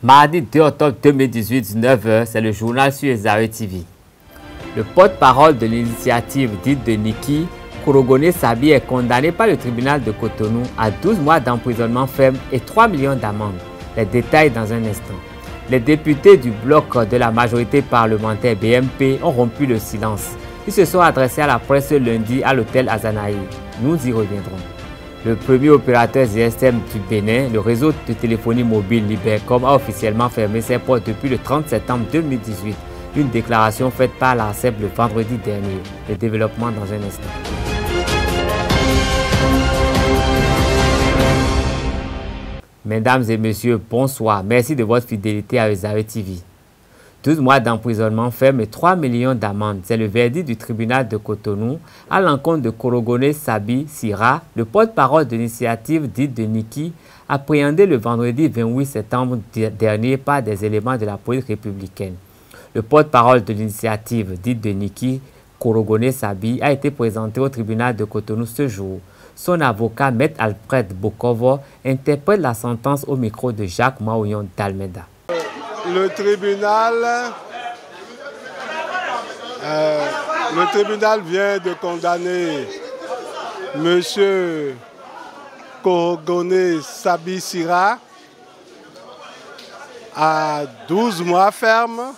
Mardi 2 octobre 2018, 19h, c'est le journal sur Zawe TV. Le porte-parole de l'initiative dite de Niki, Korogone Sabi, est condamné par le tribunal de Cotonou à 12 mois d'emprisonnement ferme et 3 millions d'amende. Les détails dans un instant. Les députés du bloc de la majorité parlementaire BMP ont rompu le silence. Ils se sont adressés à la presse lundi à l'hôtel Azanaï. Nous y reviendrons. Le premier opérateur GSM du Bénin, le réseau de téléphonie mobile Libercom, a officiellement fermé ses portes depuis le 30 septembre 2018. Une déclaration faite par l'ARCEP le vendredi dernier. Le développement dans un instant. Mesdames et messieurs, bonsoir. Merci de votre fidélité à Zawe TV. 12 mois d'emprisonnement ferme et 3 millions d'amende. C'est le verdict du tribunal de Cotonou à l'encontre de Korogone Sabi Sira, le porte-parole de l'initiative dite de Niki, appréhendé le vendredi 28 septembre dernier par des éléments de la police républicaine. Le porte-parole de l'initiative dite de Niki, Korogone Sabi, a été présenté au tribunal de Cotonou ce jour. Son avocat, Maître Alfred Bokovo, interprète la sentence au micro de Jacques Maouillon d'Almeida. Le tribunal vient de condamner M. Korogone Sabi Sira à 12 mois ferme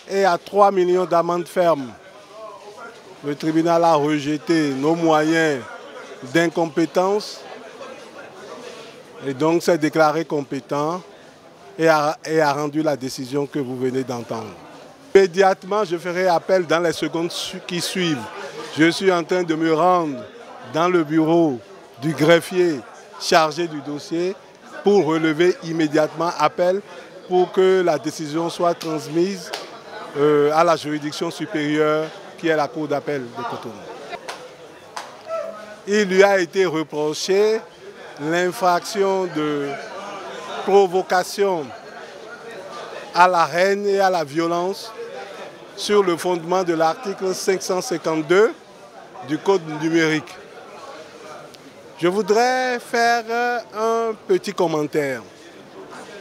et à 3 millions d'amende ferme. Le tribunal a rejeté nos moyens d'incompétence et donc s'est déclaré compétent et a rendu la décision que vous venez d'entendre. Immédiatement, je ferai appel dans les secondes qui suivent. Je suis en train de me rendre dans le bureau du greffier chargé du dossier pour relever immédiatement appel pour que la décision soit transmise à la juridiction supérieure qui est la Cour d'appel de Cotonou. Il lui a été reproché l'infraction de provocation à la haine et à la violence sur le fondement de l'article 552 du Code numérique. Je voudrais faire un petit commentaire.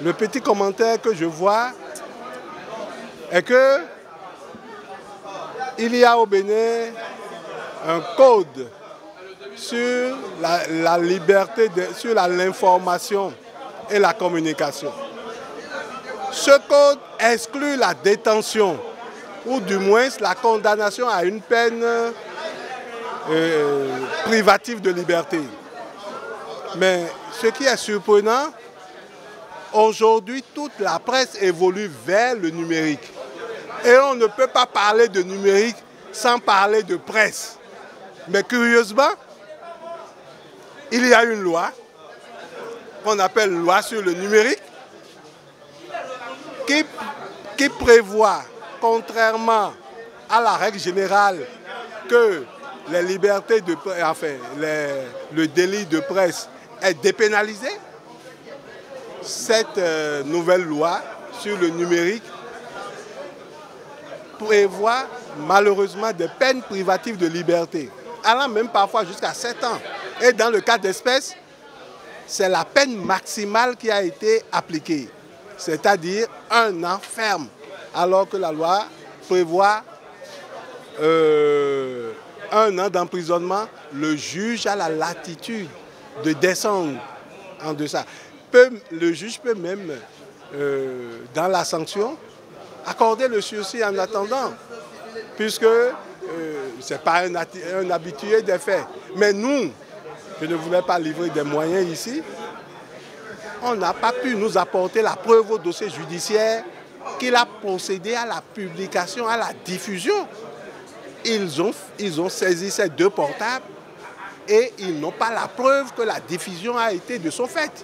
Le petit commentaire que je vois est que il y a au Bénin un code sur la liberté, sur l'information et la communication. Ce code exclut la détention ou du moins la condamnation à une peine privative de liberté. Mais ce qui est surprenant, aujourd'hui toute la presse évolue vers le numérique. Et on ne peut pas parler de numérique sans parler de presse. Mais curieusement, il y a une loi qu'on appelle loi sur le numérique qui prévoit, contrairement à la règle générale, que les libertés de presse, enfin, le délit de presse est dépénalisé. Cette nouvelle loi sur le numérique prévoit malheureusement des peines privatives de liberté, allant même parfois jusqu'à 7 ans. Et dans le cas d'espèce, c'est la peine maximale qui a été appliquée, c'est-à-dire 1 an ferme, alors que la loi prévoit 1 an d'emprisonnement. Le juge a la latitude de descendre en deçà. Le juge peut même, dans la sanction, accorder le sursis en attendant, puisque ce n'est pas un habitué des faits. Mais nous, je ne voulais pas livrer des moyens ici, on n'a pas pu nous apporter la preuve au dossier judiciaire qu'il a procédé à la publication, à la diffusion. Ils ont saisi ces 2 portables et ils n'ont pas la preuve que la diffusion a été de son fait.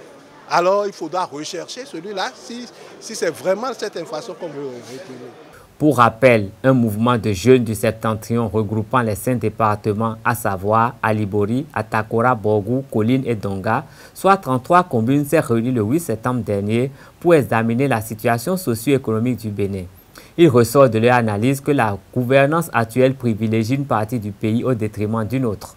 Alors il faudra rechercher celui-là si c'est vraiment cette infraction qu'on veut réprimer. Pour rappel, un mouvement de jeunes du Septentrion regroupant les 5 départements, à savoir Alibori, Atakora, Borgou, Colline et Donga, soit 33 communes, s'est réuni le 8 septembre dernier pour examiner la situation socio-économique du Bénin. Il ressort de leur analyse que la gouvernance actuelle privilégie une partie du pays au détriment d'une autre.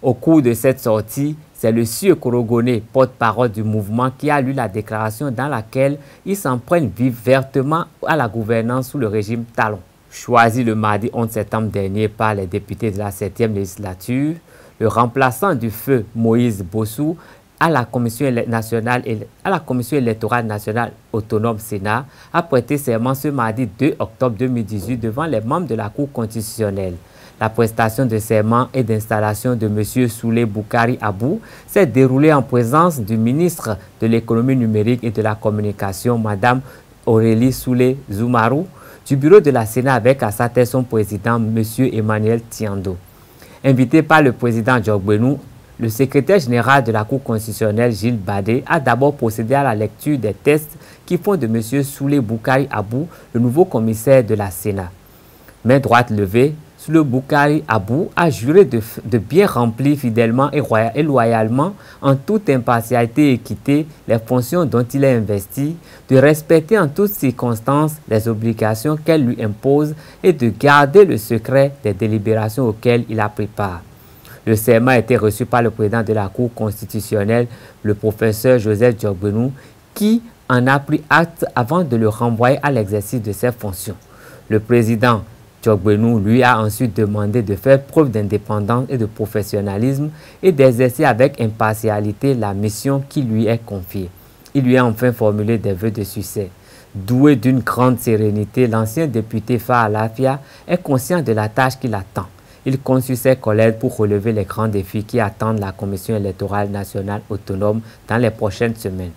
Au cours de cette sortie, C'est le sieur Korogoné, porte-parole du mouvement, qui a lu la déclaration dans laquelle il s'en prenne vertement à la gouvernance sous le régime Talon. Choisi le mardi 11 septembre dernier par les députés de la 7e législature, le remplaçant du feu Moïse Bossou à la Commission électorale nationale autonome Sénat a prêté serment ce mardi 2 octobre 2018 devant les membres de la Cour constitutionnelle. La prestation de serment et d'installation de M. Soulé Boukari Abou s'est déroulée en présence du ministre de l'économie numérique et de la communication, Mme Aurélie Soulé Zoumarou, du bureau de la Sénat avec à sa tête son président, M. Emmanuel Tiando. Invité par le président Djogbenou, le secrétaire général de la Cour constitutionnelle, Gilles Badé, a d'abord procédé à la lecture des textes qui font de M. Soulé Boukari Abou le nouveau commissaire de la Sénat. Main droite levée, Soulé Boukari Abou a juré de bien remplir fidèlement et loyalement, en toute impartialité et équité, les fonctions dont il est investi, de respecter en toutes circonstances les obligations qu'elle lui impose et de garder le secret des délibérations auxquelles il a pris part. Le serment a été reçu par le président de la Cour constitutionnelle, le professeur Joseph Djogbenou, qui en a pris acte avant de le renvoyer à l'exercice de ses fonctions. Le président Djogbenou lui a ensuite demandé de faire preuve d'indépendance et de professionnalisme et d'exercer avec impartialité la mission qui lui est confiée. Il lui a enfin formulé des vœux de succès. Doué d'une grande sérénité, l'ancien député Faa Lafia est conscient de la tâche qui l'attend. Il conçut ses collègues pour relever les grands défis qui attendent la Commission électorale nationale autonome dans les prochaines semaines.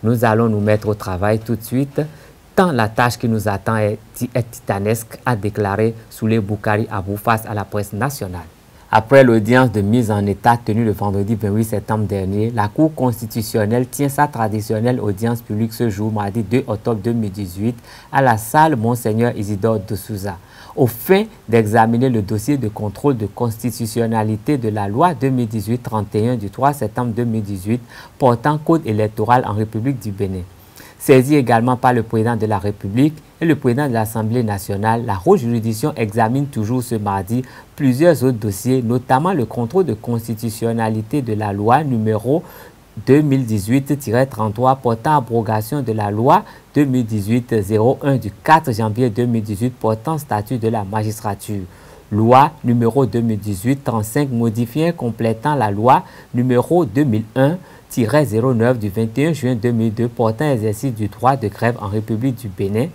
Nous allons nous mettre au travail tout de suite, tant la tâche qui nous attend est titanesque, a déclaré Soulé Boukari Abou face à la presse nationale. Après l'audience de mise en état tenue le vendredi 28 septembre dernier, la Cour constitutionnelle tient sa traditionnelle audience publique ce jour, mardi 2 octobre 2018, à la salle Monseigneur Isidore de Souza, au fin d'examiner le dossier de contrôle de constitutionnalité de la loi 2018-31 du 3 septembre 2018 portant code électoral en République du Bénin. Saisi également par le président de la République et le président de l'Assemblée nationale, la haute juridiction examine toujours ce mardi plusieurs autres dossiers, notamment le contrôle de constitutionnalité de la loi numéro 2018-33 portant abrogation de la loi 2018-01 du 4 janvier 2018 portant statut de la magistrature. Loi numéro 2018-35 modifiant et complétant la loi numéro 2001-09 du 21 juin 2002 portant exercice du droit de grève en République du Bénin.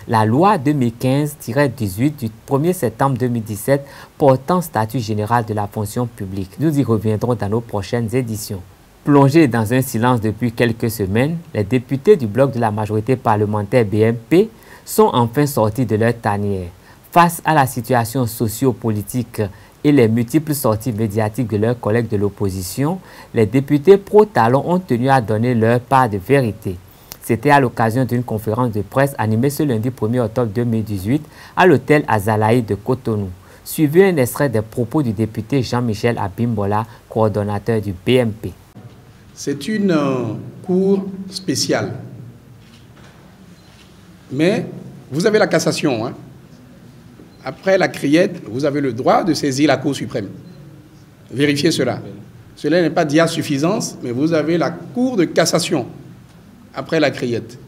La loi 2015-18 du 1er septembre 2017 portant statut général de la fonction publique. Nous y reviendrons dans nos prochaines éditions. Plongés dans un silence depuis quelques semaines, les députés du bloc de la majorité parlementaire BMP sont enfin sortis de leur tanière. Face à la situation socio-politique et les multiples sorties médiatiques de leurs collègues de l'opposition, les députés pro-Talon ont tenu à donner leur part de vérité. C'était à l'occasion d'une conférence de presse animée ce lundi 1er octobre 2018 à l'hôtel Azalaï de Cotonou. Suivi un extrait des propos du député Jean-Michel Abimbola, coordonnateur du BMP. C'est une cour spéciale. Mais vous avez la cassation. Hein? Après la criette, vous avez le droit de saisir la Cour suprême. Vérifiez cela. Cela n'est pas dit à suffisance, mais vous avez la Cour de cassation après la criette.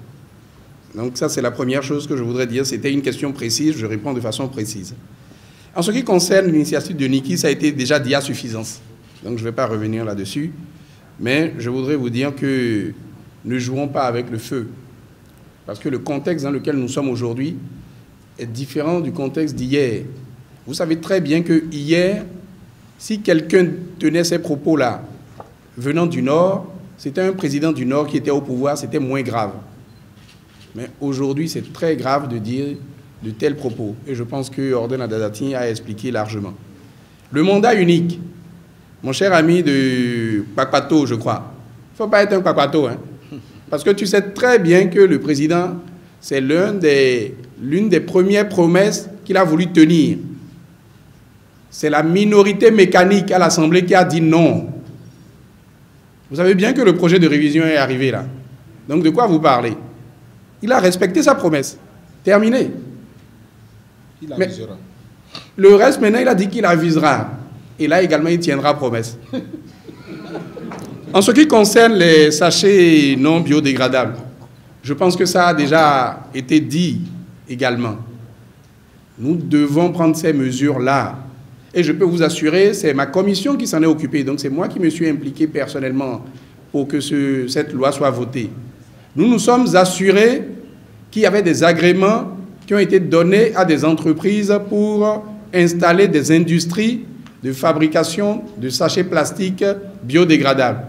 Donc ça, c'est la première chose que je voudrais dire. C'était une question précise, je réponds de façon précise. En ce qui concerne l'initiative de Niki, ça a été déjà dit à suffisance. Donc je ne vais pas revenir là-dessus. Mais je voudrais vous dire que ne jouons pas avec le feu. Parce que le contexte dans lequel nous sommes aujourd'hui est différent du contexte d'hier. Vous savez très bien que hier, si quelqu'un tenait ces propos-là venant du Nord, c'était un président du Nord qui était au pouvoir, c'était moins grave. Mais aujourd'hui, c'est très grave de dire de tels propos. Et je pense que Orden Adadati a expliqué largement. Le mandat unique, mon cher ami de Kpakpato, je crois. Il ne faut pas être un Kpakpato, hein, parce que tu sais très bien que le président, c'est l'une des premières promesses qu'il a voulu tenir. C'est la minorité mécanique à l'Assemblée qui a dit non. Vous savez bien que le projet de révision est arrivé là. Donc de quoi vous parlez? Il a respecté sa promesse. Terminé. Il avisera. Le reste, maintenant, il a dit qu'il avisera. Et là également, il tiendra promesse. En ce qui concerne les sachets non biodégradables, je pense que ça a déjà été dit également. Nous devons prendre ces mesures-là. Et je peux vous assurer, c'est ma commission qui s'en est occupée. Donc c'est moi qui me suis impliqué personnellement pour que cette loi soit votée. Nous nous sommes assurés qu'il y avait des agréments qui ont été donnés à des entreprises pour installer des industries de fabrication de sachets plastiques biodégradables.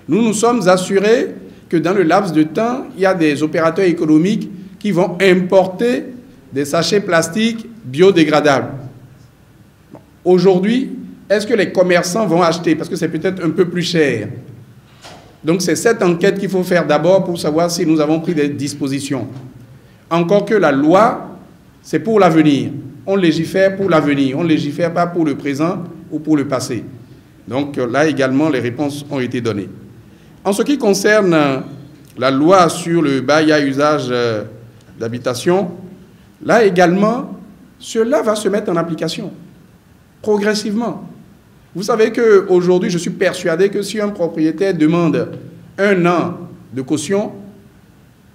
Nous nous sommes assurés que dans le laps de temps, il y a des opérateurs économiques qui vont importer des sachets plastiques biodégradables. Aujourd'hui, est-ce que les commerçants vont acheter? Parce que c'est peut-être un peu plus cher. Donc c'est cette enquête qu'il faut faire d'abord pour savoir si nous avons pris des dispositions. Encore que la loi, c'est pour l'avenir. On légifère pour l'avenir, on ne légifère pas pour le présent ou pour le passé. Donc là également, les réponses ont été données. En ce qui concerne la loi sur le bail à usage d'habitation, là également, cela va se mettre en application progressivement. Vous savez qu'aujourd'hui, je suis persuadé que si un propriétaire demande 1 an de caution,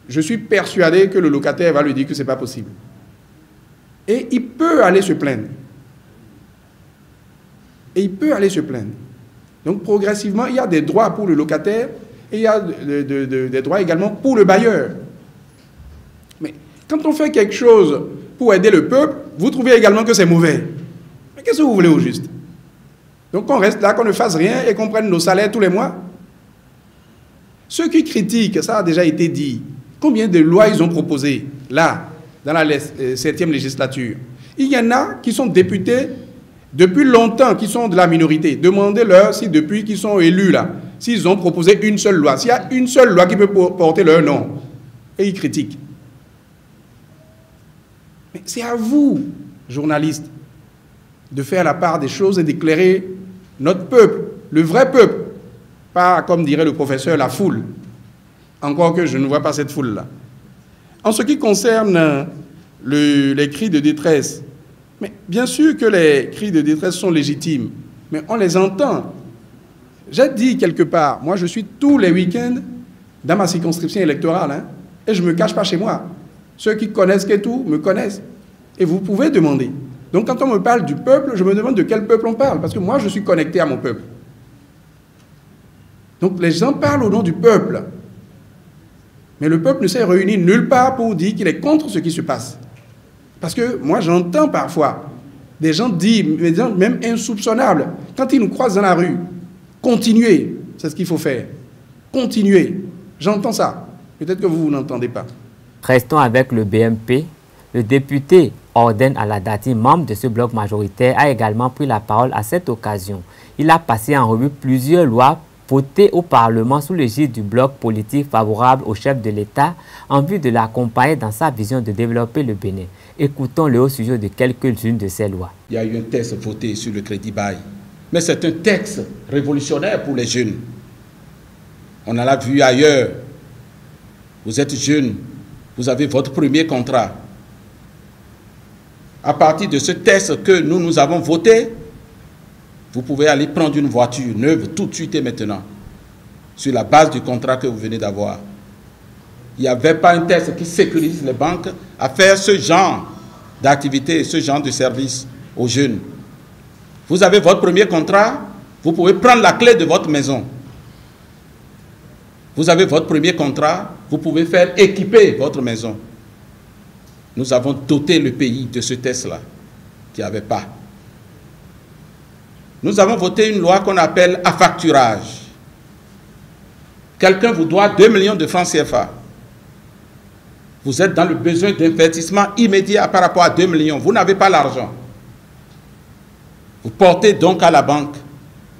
je suis persuadé que le locataire va lui dire que ce n'est pas possible. Et il peut aller se plaindre. Et il peut aller se plaindre. Donc progressivement, il y a des droits pour le locataire et il y a des droits également pour le bailleur. Mais quand on fait quelque chose pour aider le peuple, vous trouvez également que c'est mauvais. Mais qu'est-ce que vous voulez au juste? Donc qu'on reste là, qu'on ne fasse rien et qu'on prenne nos salaires tous les mois? Ceux qui critiquent, ça a déjà été dit, combien de lois ils ont proposées là, dans la 7e législature? Il y en a qui sont députés depuis longtemps, qui sont de la minorité. Demandez-leur si depuis qu'ils sont élus là, s'ils ont proposé une seule loi, s'il y a une seule loi qui peut porter leur nom. Et ils critiquent. Mais c'est à vous, journalistes, de faire la part des choses et d'éclairer notre peuple, le vrai peuple, pas, comme dirait le professeur, la foule. Encore que je ne vois pas cette foule-là. En ce qui concerne les cris de détresse, mais bien sûr que les cris de détresse sont légitimes, mais on les entend. J'ai dit quelque part, moi je suis tous les week-ends dans ma circonscription électorale, hein, et je ne me cache pas chez moi. Ceux qui connaissent Kétou me connaissent. Et vous pouvez demander. Donc quand on me parle du peuple, je me demande de quel peuple on parle, parce que moi je suis connecté à mon peuple. Donc les gens parlent au nom du peuple. Mais le peuple ne s'est réuni nulle part pour dire qu'il est contre ce qui se passe. Parce que moi, j'entends parfois des gens dire, des gens même insoupçonnables, quand ils nous croisent dans la rue, continuez, c'est ce qu'il faut faire. Continuez. J'entends ça. Peut-être que vous n'entendez pas. Restons avec le BMP. Le député Orden Aladati, membre de ce bloc majoritaire, a également pris la parole à cette occasion. Il a passé en revue plusieurs lois votées au Parlement sous l'égide du bloc politique favorable au chef de l'État en vue de l'accompagner dans sa vision de développer le Bénin. Écoutons-le au sujet de quelques-unes de ces lois. Il y a eu un texte voté sur le crédit bail, mais c'est un texte révolutionnaire pour les jeunes. On en a vu ailleurs. Vous êtes jeune, vous avez votre premier contrat. À partir de ce texte que nous avons voté, vous pouvez aller prendre une voiture neuve tout de suite et maintenant, sur la base du contrat que vous venez d'avoir. Il n'y avait pas un texte qui sécurise les banques à faire ce genre d'activité, ce genre de service aux jeunes. Vous avez votre premier contrat, vous pouvez prendre la clé de votre maison. Vous avez votre premier contrat, vous pouvez faire équiper votre maison. Nous avons doté le pays de ce test-là, qui n'y avait pas. Nous avons voté une loi qu'on appelle affacturage. Quelqu'un vous doit 2 millions de francs CFA. Vous êtes dans le besoin d'investissement immédiat par rapport à 2 millions. Vous n'avez pas l'argent. Vous portez donc à la banque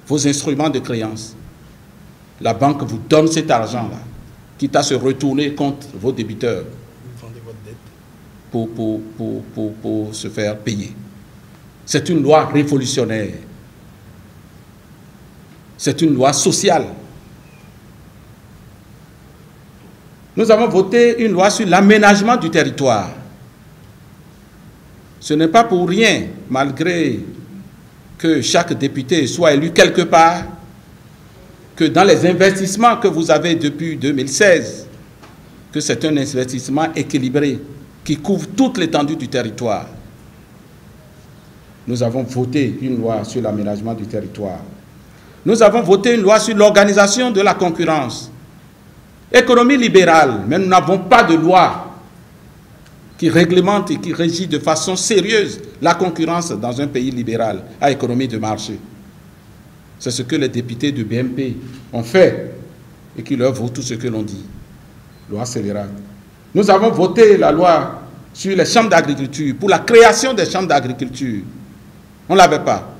vos instruments de créance. La banque vous donne cet argent-là, quitte à se retourner contre vos débiteurs. Vous vendez votre dette pour se faire payer. C'est une loi révolutionnaire. C'est une loi sociale. Nous avons voté une loi sur l'aménagement du territoire. Ce n'est pas pour rien, malgré que chaque député soit élu quelque part, que dans les investissements que vous avez depuis 2016, que c'est un investissement équilibré qui couvre toute l'étendue du territoire. Nous avons voté une loi sur l'aménagement du territoire. Nous avons voté une loi sur l'organisation de la concurrence. Économie libérale, mais nous n'avons pas de loi qui réglemente et qui régit de façon sérieuse la concurrence dans un pays libéral à économie de marché. C'est ce que les députés du BMP ont fait et qui leur vaut tout ce que l'on dit. Loi scélérate. Nous avons voté la loi sur les chambres d'agriculture, pour la création des chambres d'agriculture. On ne l'avait pas.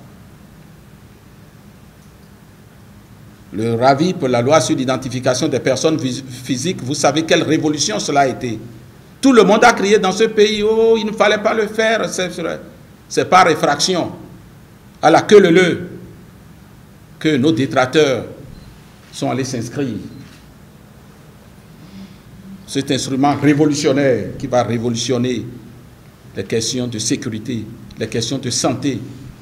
Le RAVIP, la loi sur l'identification des personnes physiques, vous savez quelle révolution cela a été. Tout le monde a crié dans ce pays, oh, il ne fallait pas le faire, c'est par réfraction, à la queue leu, que nos détracteurs sont allés s'inscrire. Cet instrument révolutionnaire qui va révolutionner les questions de sécurité, les questions de santé,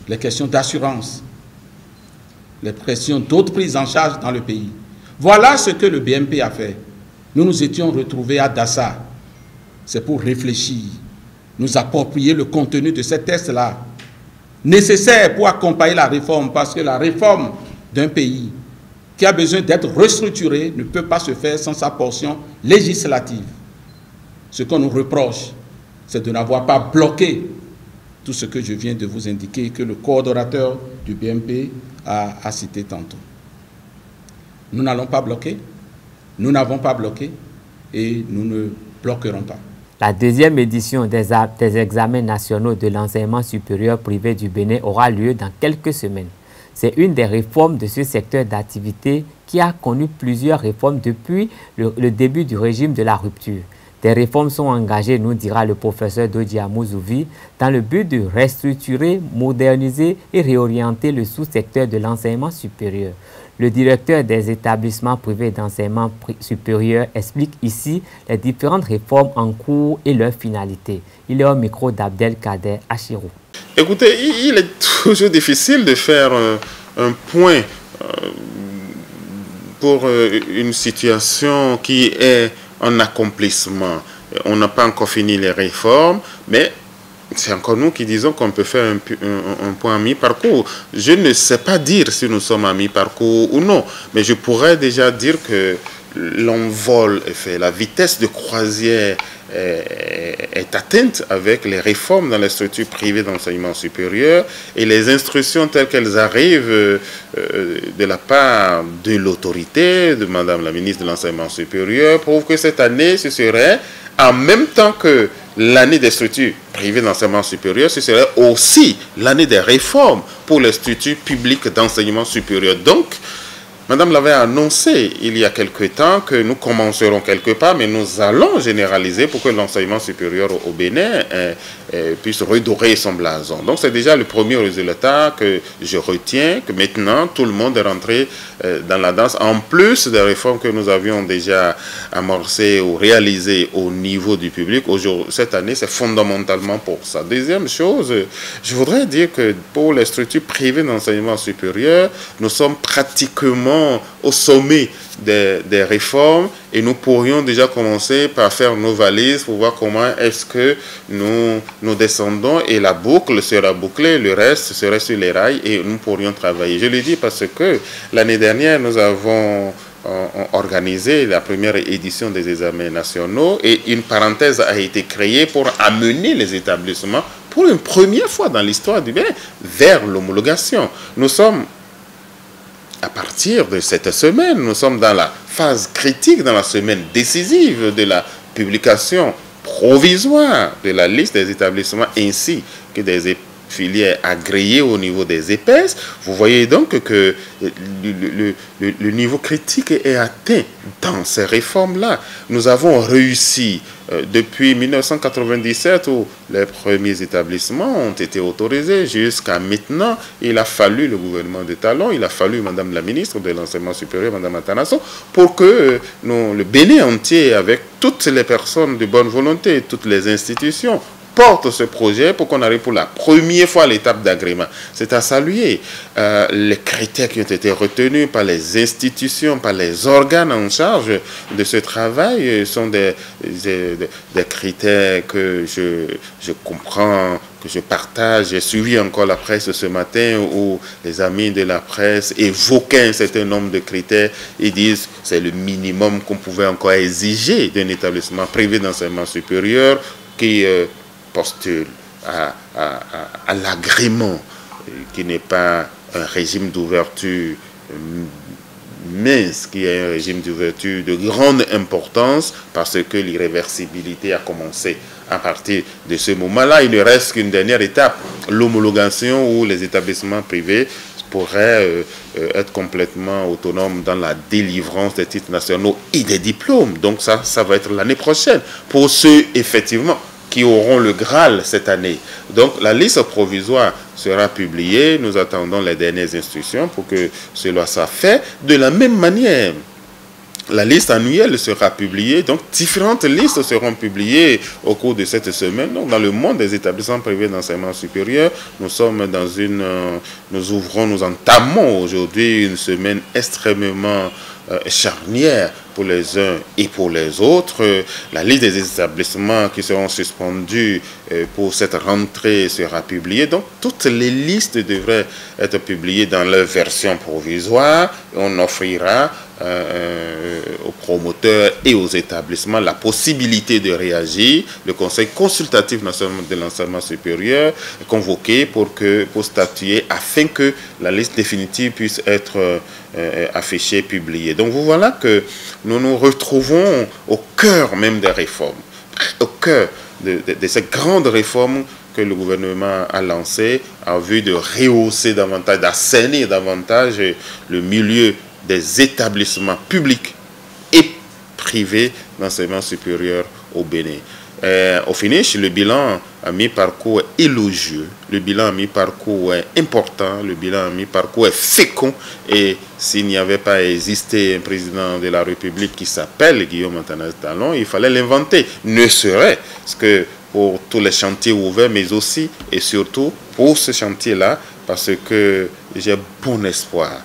les questions d'assurance, les questions d'autres prises en charge dans le pays. Voilà ce que le BMP a fait. Nous nous étions retrouvés à Dassa. C'est pour réfléchir, nous approprier le contenu de ces textes-là, nécessaires pour accompagner la réforme, parce que la réforme d'un pays qui a besoin d'être restructuré ne peut pas se faire sans sa portion législative. Ce qu'on nous reproche, c'est de n'avoir pas bloqué tout ce que je viens de vous indiquer, que le coordonnateur du BMP a cité tantôt. Nous n'allons pas bloquer, nous n'avons pas bloqué et nous ne bloquerons pas. La deuxième édition des examens nationaux de l'enseignement supérieur privé du Bénin aura lieu dans quelques semaines. C'est une des réformes de ce secteur d'activité qui a connu plusieurs réformes depuis le début du régime de la rupture. Des réformes sont engagées, nous dira le professeur Dodi Amouzuvi, dans le but de restructurer, moderniser et réorienter le sous-secteur de l'enseignement supérieur. Le directeur des établissements privés d'enseignement supérieur explique ici les différentes réformes en cours et leurs finalités. Il est au micro d'Abdelkader Achirou. Écoutez, il est toujours difficile de faire un point pour une situation qui est en accomplissement. On n'a pas encore fini les réformes, mais c'est encore nous qui disons qu'on peut faire un point à mi-parcours. Je ne sais pas dire si nous sommes à mi-parcours ou non, mais je pourrais déjà dire que l'envol est fait, la vitesse de croisière est atteinte avec les réformes dans les structures privées d'enseignement supérieur et les instructions telles qu'elles arrivent de la part de l'autorité, de Madame la ministre de l'Enseignement supérieur, prouvent que cette année, ce serait en même temps que l'année des structures privées d'enseignement supérieur, ce serait aussi l'année des réformes pour les structures publiques d'enseignement supérieur. Donc, Madame l'avait annoncé il y a quelque temps que nous commencerons quelque part, mais nous allons généraliser pour que l'enseignement supérieur au Bénin puisse redorer son blason. Donc c'est déjà le premier résultat que je retiens, que maintenant tout le monde est rentré dans la danse, en plus des réformes que nous avions déjà amorcées ou réalisées au niveau du public. Cette année, c'est fondamentalement pour ça. Deuxième chose, je voudrais dire que pour les structures privées d'enseignement supérieur, nous sommes pratiquement au sommet des réformes et nous pourrions déjà commencer par faire nos valises pour voir comment est-ce que nous descendons et la boucle sera bouclée, le reste serait sur les rails et nous pourrions travailler. Je le dis parce que l'année dernière, nous avons organisé la première édition des examens nationaux et une parenthèse a été créée pour amener les établissements pour une première fois dans l'histoire du Bénin vers l'homologation. Nous sommes à partir de cette semaine, nous sommes dans la phase critique, dans la semaine décisive de la publication provisoire de la liste des établissements ainsi que des filières agréées au niveau des EPS. Vous voyez donc que le niveau critique est atteint dans ces réformes-là. Nous avons réussi depuis 1997 où les premiers établissements ont été autorisés jusqu'à maintenant. Il a fallu le gouvernement de Talon, il a fallu Madame la ministre de l'Enseignement supérieur, Madame Atanasso, pour que le Bénin entier, avec toutes les personnes de bonne volonté, toutes les institutions, porte ce projet pour qu'on arrive pour la première fois à l'étape d'agrément. C'est à saluer. Les critères qui ont été retenus par les institutions, par les organes en charge de ce travail sont des critères que je comprends, que je partage. J'ai suivi encore la presse ce matin où les amis de la presse évoquaient un certain nombre de critères. Ils disent que c'est le minimum qu'on pouvait encore exiger d'un établissement privé d'enseignement supérieur qui postule à l'agrément, qui n'est pas un régime d'ouverture mince, qui est un régime d'ouverture de grande importance parce que l'irréversibilité a commencé. À partir de ce moment-là, il ne reste qu'une dernière étape, l'homologation où les établissements privés pourraient être complètement autonomes dans la délivrance des titres nationaux et des diplômes. Donc ça va être l'année prochaine pour ceux, effectivement, qui auront le Graal cette année. Donc la liste provisoire sera publiée. Nous attendons les dernières instructions pour que cela soit fait. De la même manière, la liste annuelle sera publiée, donc différentes listes seront publiées au cours de cette semaine. Donc, dans le monde des établissements privés d'enseignement supérieur, nous entamons aujourd'hui une semaine extrêmement charnière pour les uns et pour les autres. La liste des établissements qui seront suspendus pour cette rentrée sera publiée. Donc, toutes les listes devraient être publiées dans leur version provisoire. On offrira aux promoteurs et aux établissements la possibilité de réagir. Le Conseil consultatif national de l'enseignement supérieur est convoqué pour statuer afin que la liste définitive puisse être affichée, publiée. Donc vous voilà que nous nous retrouvons au cœur même des réformes, au cœur de ces grandes réformes que le gouvernement a lancées en vue de rehausser davantage, d'assainir davantage le milieu des établissements publics et privés d'enseignement supérieur au Bénin. Au finish, le bilan à mi-parcours est élogieux, le bilan à mi-parcours est important, le bilan à mi-parcours est fécond, et s'il n'y avait pas existé un président de la République qui s'appelle Guillaume Athanase Talon, il fallait l'inventer, ne serait-ce que pour tous les chantiers ouverts, mais aussi et surtout pour ce chantier-là, parce que j'ai bon espoir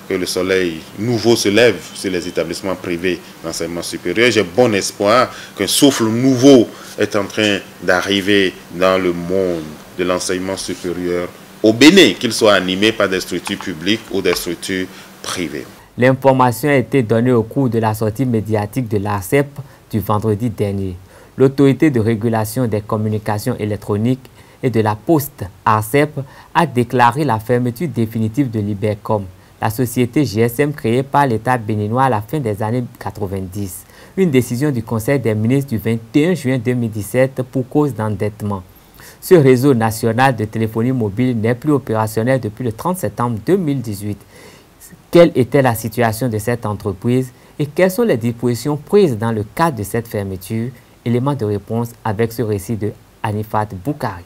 que le soleil nouveau se lève sur les établissements privés d'enseignement supérieur. J'ai bon espoir qu'un souffle nouveau est en train d'arriver dans le monde de l'enseignement supérieur au Bénin, qu'il soit animé par des structures publiques ou des structures privées. L'information a été donnée au cours de la sortie médiatique de l'ARCEP du vendredi dernier. L'autorité de régulation des communications électroniques et de la poste, ARCEP, a déclaré la fermeture définitive de Libercom, la société GSM créée par l'État béninois à la fin des années 90. Une décision du Conseil des ministres du 21 juin 2017 pour cause d'endettement. Ce réseau national de téléphonie mobile n'est plus opérationnel depuis le 30 septembre 2018. Quelle était la situation de cette entreprise et quelles sont les dispositions prises dans le cadre de cette fermeture? Élément de réponse avec ce récit de Anifat Boukari.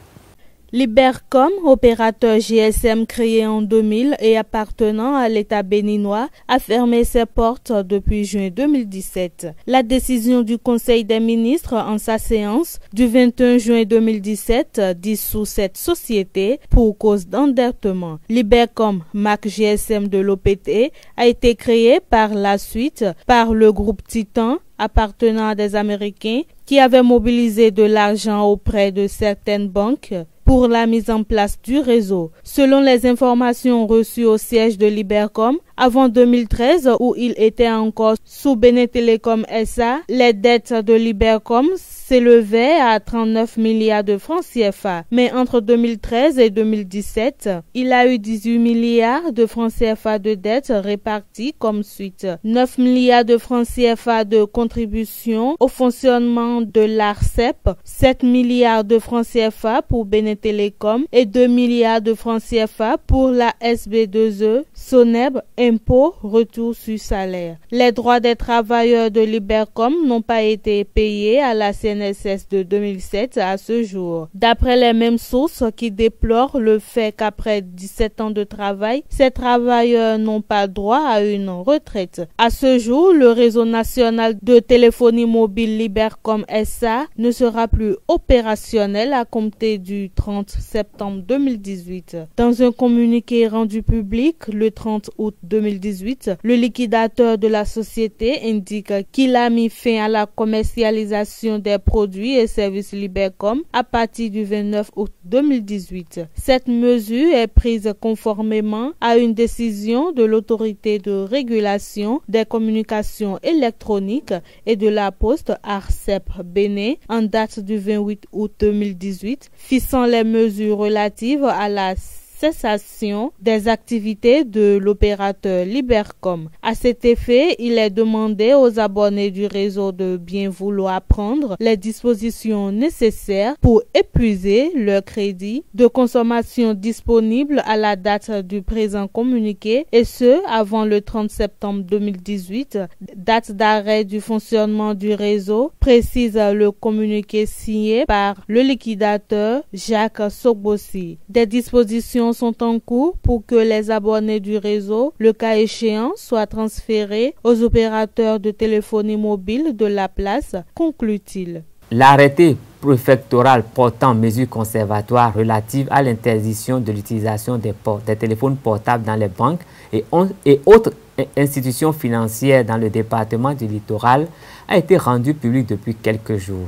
Libercom, opérateur GSM créé en 2000 et appartenant à l'État béninois, a fermé ses portes depuis juin 2017. La décision du Conseil des ministres en sa séance du 21 juin 2017 dissout cette société pour cause d'endettement. Libercom, marque GSM de l'OPT, a été créé par la suite par le groupe Titan, appartenant à des Américains, qui avaient mobilisé de l'argent auprès de certaines banques pour la mise en place du réseau. Selon les informations reçues au siège de Libercom, avant 2013, où il était encore sous Bénin Télécom SA, les dettes de Libercom s'élevaient à 39 milliards de francs CFA. Mais entre 2013 et 2017, il a eu 18 milliards de francs CFA de dettes réparties comme suite. 9 milliards de francs CFA de contribution au fonctionnement de l'ARCEP, 7 milliards de francs CFA pour Bénin Télécom et 2 milliards de francs CFA pour la SB2E, SONEB, impôt, retour sur salaire. Les droits des travailleurs de Libercom n'ont pas été payés à la CNSA CNSS de 2007 à ce jour. D'après les mêmes sources qui déplorent le fait qu'après 17 ans de travail, ces travailleurs n'ont pas droit à une retraite. À ce jour, le réseau national de téléphonie mobile Libercom SA ne sera plus opérationnel à compter du 30 septembre 2018. Dans un communiqué rendu public le 30 août 2018, le liquidateur de la société indique qu'il a mis fin à la commercialisation des produits et services Libercom à partir du 29 août 2018. Cette mesure est prise conformément à une décision de l'autorité de régulation des communications électroniques et de la poste ARCEP Bénin en date du 28 août 2018, fixant les mesures relatives à la cessation des activités de l'opérateur Libercom. À cet effet, il est demandé aux abonnés du réseau de bien vouloir prendre les dispositions nécessaires pour épuiser leur crédit de consommation disponible à la date du présent communiqué, et ce avant le 30 septembre 2018, date d'arrêt du fonctionnement du réseau, précise le communiqué signé par le liquidateur Jacques Sogbossi. Des dispositions sont en cours pour que les abonnés du réseau, le cas échéant, soient transférés aux opérateurs de téléphonie mobile de la place, conclut-il. L'arrêté préfectoral portant mesures conservatoires relatives à l'interdiction de l'utilisation des téléphones portables dans les banques et autres institutions financières dans le département du littoral a été rendu public depuis quelques jours.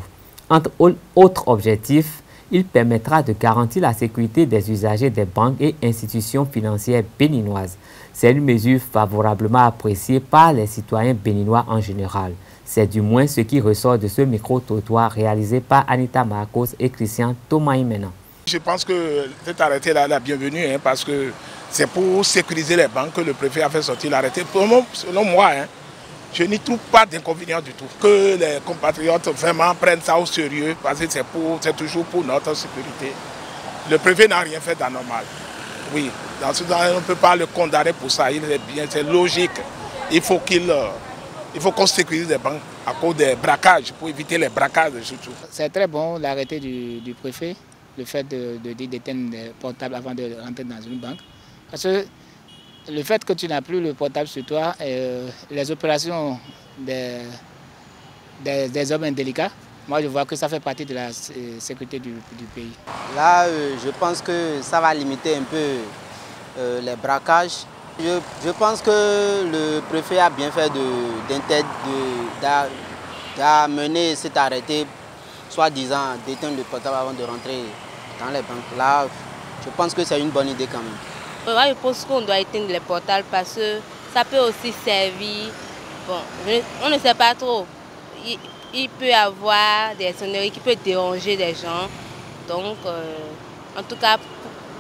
Entre autres objectifs, il permettra de garantir la sécurité des usagers des banques et institutions financières béninoises. C'est une mesure favorablement appréciée par les citoyens béninois en général. C'est du moins ce qui ressort de ce micro-trottoir réalisé par Anita Marcos et Christian Thomas-Imena. Je pense que cet arrêté-là est la bienvenue parce que c'est pour sécuriser les banques que le préfet a fait sortir l'arrêté. Selon moi, je n'y trouve pas d'inconvénient du tout. Que les compatriotes vraiment prennent ça au sérieux parce que c'est toujours pour notre sécurité. Le préfet n'a rien fait d'anormal. Oui, dans ce cas, on ne peut pas le condamner pour ça. Il est bien, c'est logique. Il faut qu'on sécurise les banques à cause des braquages, pour éviter les braquages surtout. C'est très bon l'arrêté du préfet, le fait d'éteindre les portables avant de rentrer dans une banque. Parce que le fait que tu n'as plus le portable sur toi, les opérations des hommes indélicats, moi je vois que ça fait partie de la sécurité du pays. Là, je pense que ça va limiter un peu les braquages. Je pense que le préfet a bien fait d'amener cet arrêté, soi-disant d'éteindre le portable avant de rentrer dans les banques. Là, je pense que c'est une bonne idée quand même. Moi, je pense qu'on doit éteindre les portables parce que ça peut aussi servir. Bon, on ne sait pas trop. Il peut y avoir des sonneries qui peuvent déranger des gens. Donc, en tout cas,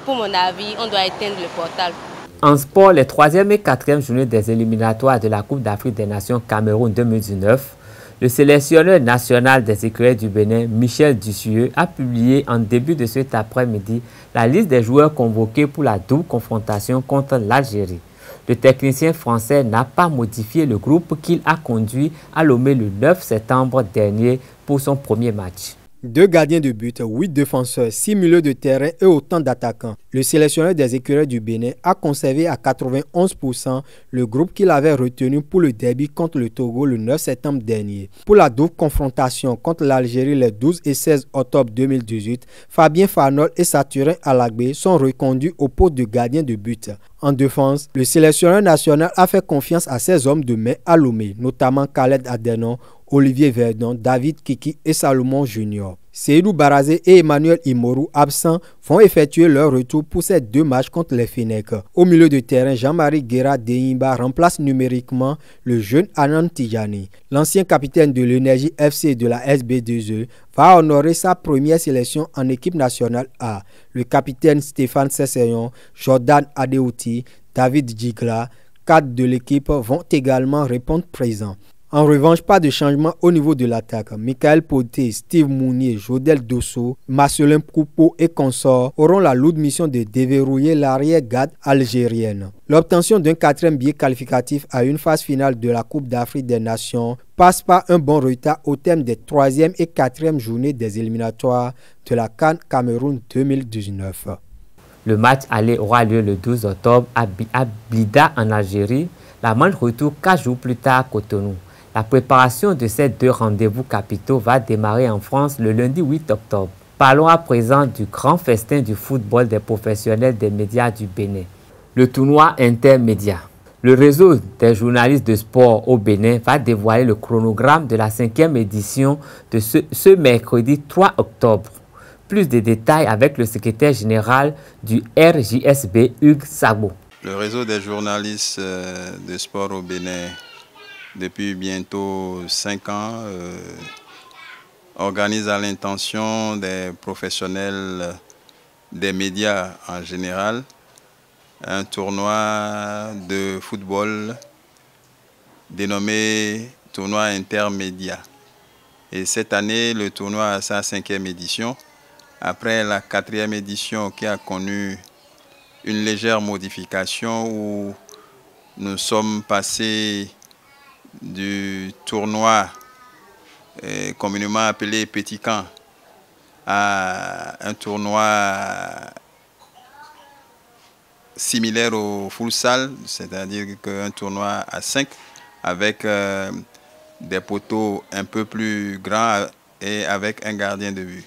pour mon avis, on doit éteindre le portable. En sport, les 3e et 4e journées des éliminatoires de la Coupe d'Afrique des Nations Cameroun 2019, le sélectionneur national des écureuils du Bénin, Michel Dussueux, a publié en début de cet après-midi la liste des joueurs convoqués pour la double confrontation contre l'Algérie. Le technicien français n'a pas modifié le groupe qu'il a conduit à Lomé le 9 septembre dernier pour son premier match. 2 gardiens de but, 8 défenseurs, 6 milieux de terrain et autant d'attaquants. Le sélectionneur des écureuils du Bénin a conservé à 91% le groupe qu'il avait retenu pour le derby contre le Togo le 9 septembre dernier. Pour la double confrontation contre l'Algérie les 12 et 16 octobre 2018, Fabien Farnol et Saturin Alagbé sont reconduits au poste de gardien de but. En défense, le sélectionneur national a fait confiance à ses hommes de main à Lomé, notamment Khaled Adenon, Olivier Verdon, David Kiki et Salomon Junior. Seydou Barazé et Emmanuel Imorou, absents, vont effectuer leur retour pour ces 2 matchs contre les Fennecs. Au milieu de terrain, Jean-Marie Guerra Deyimba remplace numériquement le jeune Anand Tijani. L'ancien capitaine de l'Énergie FC de la SB2E va honorer sa première sélection en équipe nationale A. Le capitaine Stéphane Sesseyon, Jordan Adeouti, David Djigla, 4 de l'équipe vont également répondre présents. En revanche, pas de changement au niveau de l'attaque. Michael Poté, Steve Mounier, Jodel Dosso, Marcelin Coupeau et consorts auront la lourde mission de déverrouiller l'arrière-garde algérienne. L'obtention d'un 4e billet qualificatif à une phase finale de la Coupe d'Afrique des Nations passe par un bon résultat au terme des 3e et 4e journées des éliminatoires de la CAN Cameroun 2019. Le match aller aura lieu le 12 octobre à Blida en Algérie. La manche retour 4 jours plus tard à Cotonou. La préparation de ces 2 rendez-vous capitaux va démarrer en France le lundi 8 octobre. Parlons à présent du grand festin du football des professionnels des médias du Bénin. Le tournoi intermédia. Le réseau des journalistes de sport au Bénin va dévoiler le chronogramme de la 5e édition de ce mercredi 3 octobre. Plus de détails avec le secrétaire général du RJSB, Hugues Sabo. Le réseau des journalistes de sport au Bénin, depuis bientôt 5 ans, organise à l'intention des professionnels des médias en général un tournoi de football dénommé tournoi intermédia. Et cette année, le tournoi a sa 5e édition, après la 4e édition qui a connu une légère modification où nous sommes passés du tournoi communément appelé Petit Camp à un tournoi similaire au full salle, c'est-à-dire qu'un tournoi à 5 avec des poteaux un peu plus grands et avec un gardien de but.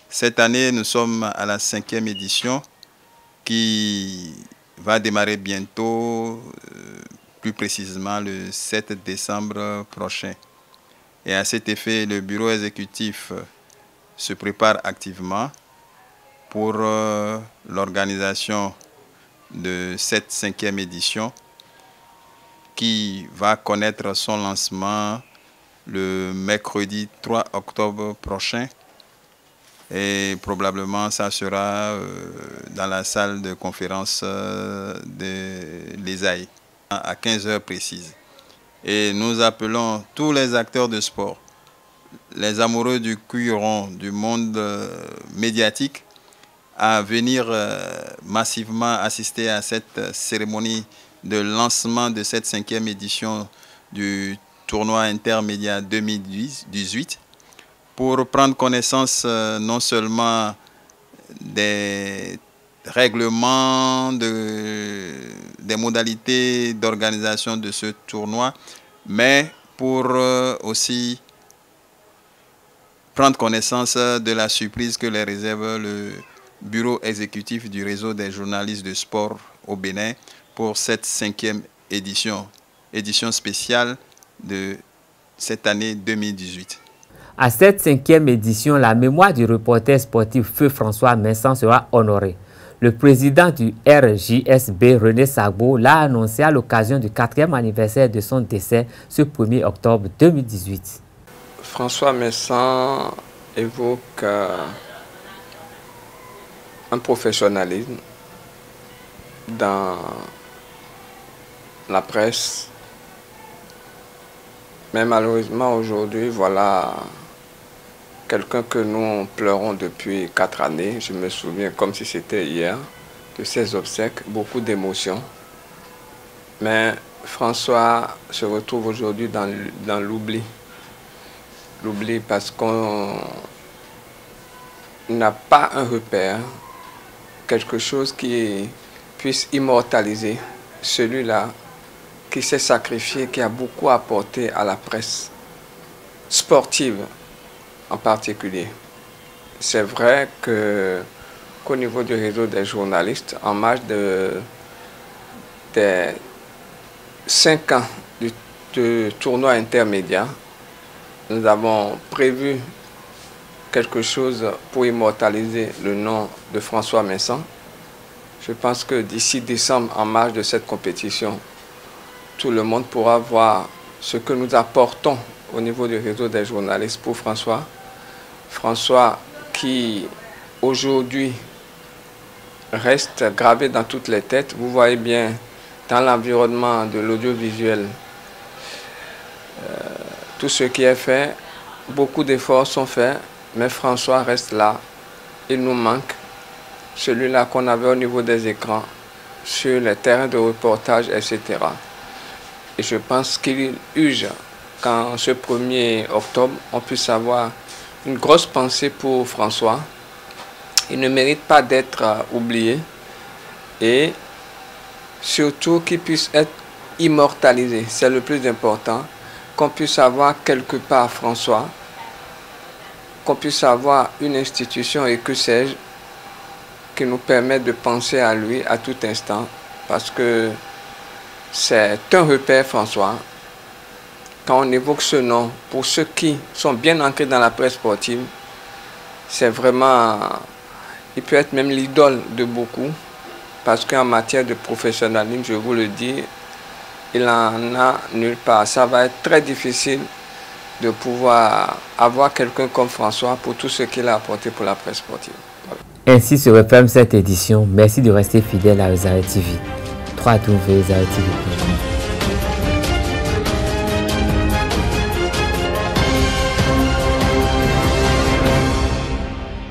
Cette année, nous sommes à la 5e édition qui va démarrer bientôt, plus précisément le 7 décembre prochain. Et à cet effet, le bureau exécutif se prépare activement pour l'organisation de cette 5e édition qui va connaître son lancement le mercredi 3 octobre prochain. Et probablement, ça sera dans la salle de conférence de l'ESAI à 15 heures précises. Et nous appelons tous les acteurs de sport, les amoureux du cuir rond, du monde médiatique, à venir massivement assister à cette cérémonie de lancement de cette 5e édition du tournoi intermédia 2018 pour prendre connaissance non seulement des règlements, des modalités d'organisation de ce tournoi, mais pour aussi prendre connaissance de la surprise que les réserve le bureau exécutif du réseau des journalistes de sport au Bénin pour cette 5e édition spéciale de cette année 2018. À cette 5e édition, la mémoire du reporter sportif Feu François Messan sera honorée. Le président du RJSB, René Sagbo, l'a annoncé à l'occasion du 4e anniversaire de son décès ce 1er octobre 2018. François Messan évoque un professionnalisme dans la presse. Mais malheureusement aujourd'hui, voilà quelqu'un que nous pleurons depuis 4 années. Je me souviens comme si c'était hier de ses obsèques, beaucoup d'émotions. Mais François se retrouve aujourd'hui dans l'oubli. L'oubli parce qu'on n'a pas un repère, quelque chose qui puisse immortaliser celui-là qui s'est sacrifié, qui a beaucoup apporté à la presse sportive en particulier. C'est vrai qu'au niveau du réseau des journalistes, en marge des 5 ans du tournoi intermédiaire, nous avons prévu quelque chose pour immortaliser le nom de François Messan. Je pense que d'ici décembre, en marge de cette compétition, tout le monde pourra voir ce que nous apportons au niveau du réseau des journalistes pour François. François qui aujourd'hui reste gravé dans toutes les têtes. Vous voyez bien dans l'environnement de l'audiovisuel tout ce qui est fait, beaucoup d'efforts sont faits, mais François reste là. Il nous manque celui-là qu'on avait au niveau des écrans, sur les terrains de reportage, etc. Et je pense qu'il urge qu'en ce 1er octobre, on puisse avoir une grosse pensée pour François. Il ne mérite pas d'être oublié et surtout qu'il puisse être immortalisé. C'est le plus important, qu'on puisse avoir quelque part François, qu'on puisse avoir une institution et que sais-je qui nous permette de penser à lui à tout instant, parce que c'est un repère, François. Quand on évoque ce nom, pour ceux qui sont bien ancrés dans la presse sportive, c'est vraiment, il peut être même l'idole de beaucoup, parce qu'en matière de professionnalisme, je vous le dis, il n'en a nulle part. Ça va être très difficile de pouvoir avoir quelqu'un comme François pour tout ce qu'il a apporté pour la presse sportive. Voilà. Ainsi se referme cette édition. Merci de rester fidèle à Zaret TV. 3 TV.